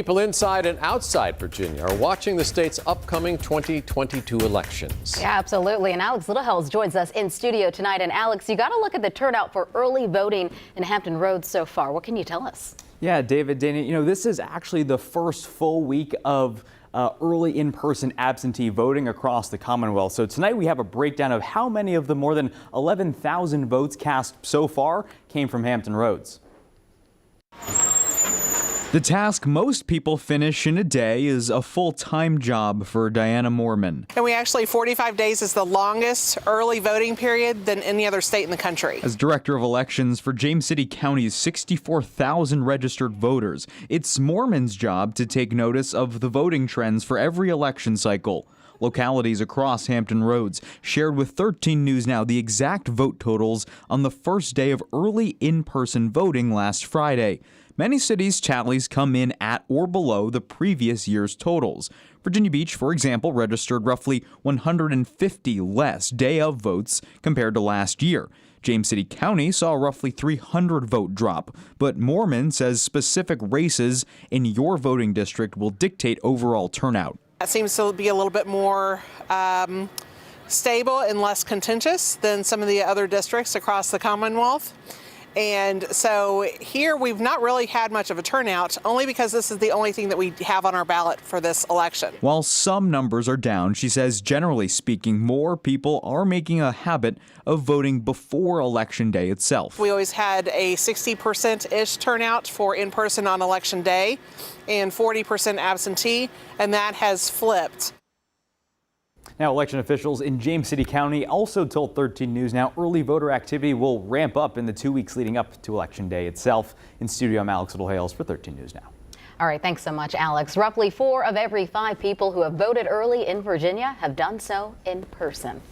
People inside and outside Virginia are watching the state's upcoming 2022 elections. Yeah, absolutely. And Alex Littlehales joins us in studio tonight. And Alex, you got to look at the turnout for early voting in Hampton Roads so far. What can you tell us? Yeah, David, Dana, this is actually the first full week of early in-person absentee voting across the Commonwealth. So tonight we have a breakdown of how many of the more than 11,000 votes cast so far came from Hampton Roads. The task most people finish in a day is a full-time job for Diana Moorman. And 45 days is the longest early voting period than any other state in the country. As director of elections for James City County's 64,000 registered voters, it's Moorman's job to take notice of the voting trends for every election cycle. Localities across Hampton Roads shared with 13 News Now the exact vote totals on the first day of early in-person voting last Friday. Many cities' tallies come in at or below the previous year's totals. Virginia Beach, for example, registered roughly 150 less day of votes compared to last year. James City County saw a roughly 300 vote drop, but Moorman says specific races in your voting district will dictate overall turnout. That seems to be a little bit more stable and less contentious than some of the other districts across the Commonwealth. And so here we've not really had much of a turnout, only because this is the only thing that we have on our ballot for this election. While some numbers are down, she says generally speaking, more people are making a habit of voting before Election Day itself. We always had a 60%-ish turnout for in-person on Election Day and 40% absentee, and that has flipped. Now, election officials in James City County also told 13 News Now early voter activity will ramp up in the 2 weeks leading up to Election Day itself. In studio, I'm Alex Littlehales for 13 News Now. All right, thanks so much, Alex. Roughly 4 of every 5 people who have voted early in Virginia have done so in person.